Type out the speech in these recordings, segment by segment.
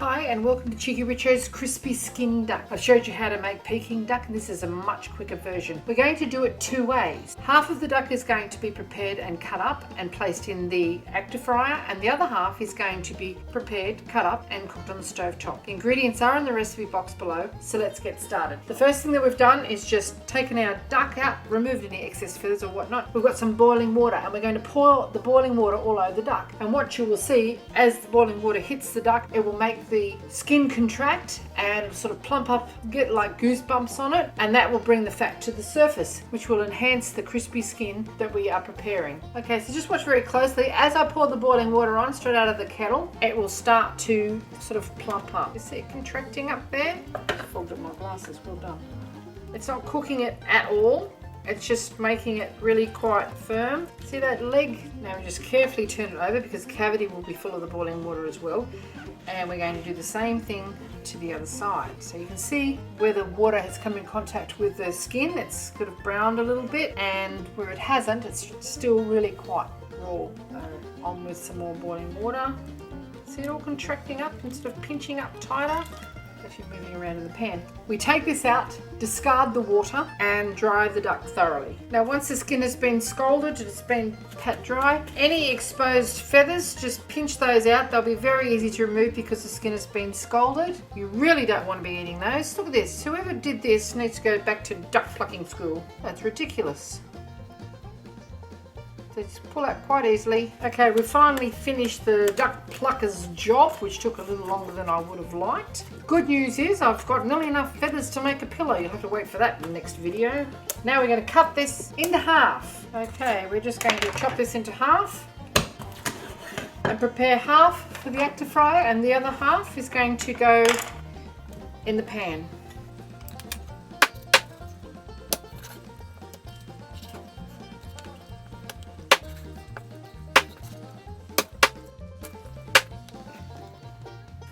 Hi and welcome to Cheeky Richo's Crispy Skin Duck. I showed you how to make Peking duck and this is a much quicker version. We're going to do it two ways. Half of the duck is going to be prepared and cut up and placed in the active fryer, and the other half is going to be prepared, cut up and cooked on the stove top. The ingredients are in the recipe box below, so let's get started. The first thing that we've done is just taken our duck out, removed any excess feathers or whatnot. We've got some boiling water and we're going to pour the boiling water all over the duck. And what you will see as the boiling water hits the duck, it will make the skin contract and sort of plump up, get like goosebumps on it, and that will bring the fat to the surface, which will enhance the crispy skin that we are preparing. Okay, so just watch very closely. As I pour the boiling water on straight out of the kettle, it will start to sort of plump up. You see it contracting up there? Fogged up my glasses, well done. It's not cooking it at all. It's just making it really quite firm. See that leg? Now we just carefully turn it over because the cavity will be full of the boiling water as well. And we're going to do the same thing to the other side. So you can see where the water has come in contact with the skin, it's sort of browned a little bit, and where it hasn't, it's still really quite raw. On with some more boiling water. See it all contracting up and sort of pinching up tighter. You're moving around in the pan. We take this out, discard the water and dry the duck thoroughly. Now once the skin has been scalded, it's been pat dry, any exposed feathers, just pinch those out. They'll be very easy to remove because the skin has been scalded. You really don't want to be eating those. Look at this, whoever did this needs to go back to duck plucking school. That's ridiculous. So just pull out quite easily. Okay, we've finally finished the duck plucker's job, which took a little longer than I would have liked. Good news is I've got nearly enough feathers to make a pillow. You'll have to wait for that in the next video. Now we're going to cut this into half. Okay, we're just going to chop this into half and prepare half for the active fryer, and the other half is going to go in the pan.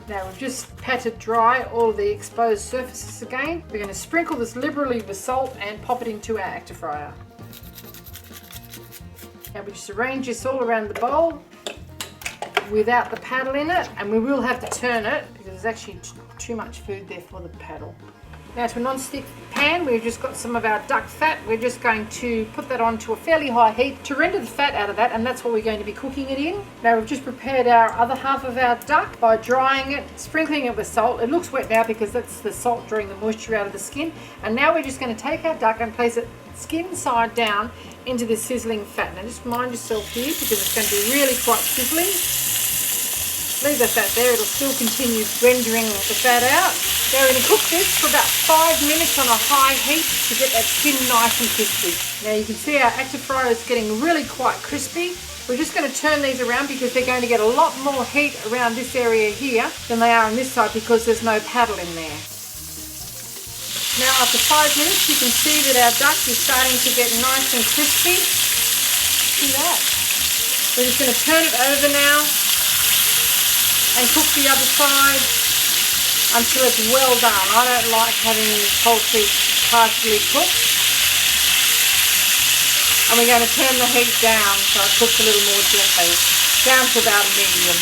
Now we've just patted dry all of the exposed surfaces again. We're going to sprinkle this liberally with salt and pop it into our active fryer. Now we just arrange this all around the bowl without the paddle in it, and we will have to turn it because there's actually too much food there for the paddle. Now to a non-stick pan, we've just got some of our duck fat. We're just going to put that onto a fairly high heat to render the fat out of that, and that's what we're going to be cooking it in. Now we've just prepared our other half of our duck by drying it, sprinkling it with salt. It looks wet now because that's the salt drawing the moisture out of the skin. And now we're just going to take our duck and place it skin side down into this sizzling fat. Now just mind yourself here because it's going to be really quite sizzling. Leave the fat there, it'll still continue rendering the fat out. Now we're going to cook this for about 5 minutes on a high heat to get that skin nice and crispy. Now you can see our active fryer is getting really quite crispy. We're just going to turn these around because they're going to get a lot more heat around this area here than they are on this side because there's no paddle in there. Now after 5 minutes you can see that our duck is starting to get nice and crispy. See that? We're just going to turn it over now and cook the other side until it's well done. I don't like having poultry partially cooked. And we're going to turn the heat down so it cooks a little more gently, down to about medium.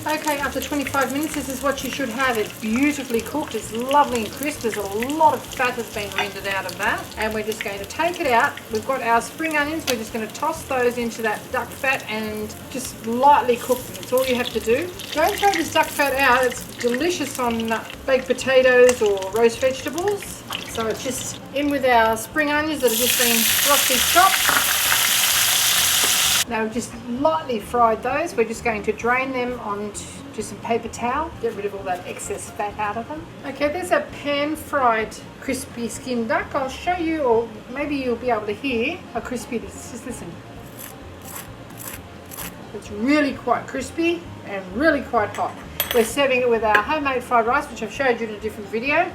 Okay, after 25 minutes, this is what you should have. It's beautifully cooked, it's lovely and crisp. There's a lot of fat that's been rendered out of that. And we're just going to take it out. We've got our spring onions. We're just going to toss those into that duck fat and just lightly cook them. That's all you have to do. Don't throw this duck fat out. It's delicious on baked potatoes or roast vegetables. So it's just in with our spring onions that have just been roughly chopped. Now we've just lightly fried those. We're just going to drain them onto some paper towel, get rid of all that excess fat out of them. Okay, there's a pan-fried crispy skin duck. I'll show you, or maybe you'll be able to hear how crispy it is. Just listen. It's really quite crispy and really quite hot. We're serving it with our homemade fried rice, which I've showed you in a different video.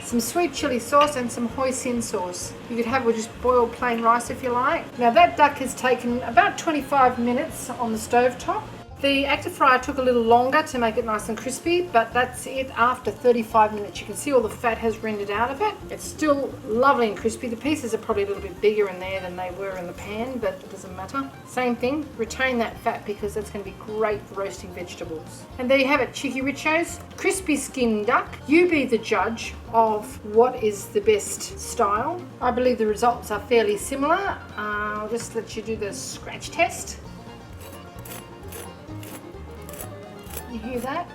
Some sweet chili sauce and some hoisin sauce. You could have with just boiled plain rice if you like. Now that duck has taken about 25 minutes on the stove top. The active fryer took a little longer to make it nice and crispy, but that's it after 35 minutes. You can see all the fat has rendered out of it. It's still lovely and crispy. The pieces are probably a little bit bigger in there than they were in the pan, but it doesn't matter. Same thing, retain that fat because that's going to be great for roasting vegetables. And there you have it, Cheeky-Richo's crispy skin duck. You be the judge of what is the best style. I believe the results are fairly similar. I'll just let you do the scratch test. You hear that?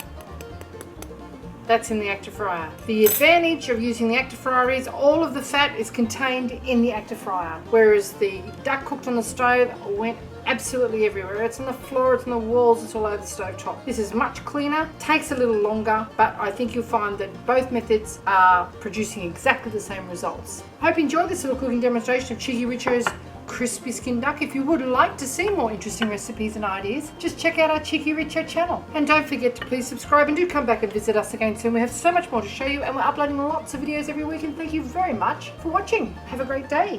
That's in the active fryer. The advantage of using the active fryer is all of the fat is contained in the active fryer, whereas the duck cooked on the stove went absolutely everywhere. It's on the floor, it's on the walls, it's all over the stovetop. This is much cleaner, takes a little longer, but I think you'll find that both methods are producing exactly the same results. I hope you enjoyed this little cooking demonstration of Cheeky-Richo's crispy skin duck. If you would like to see more interesting recipes and ideas, just check out our Cheeky-Richo channel. And don't forget to please subscribe and do come back and visit us again soon. We have so much more to show you and we're uploading lots of videos every week, and thank you very much for watching. Have a great day.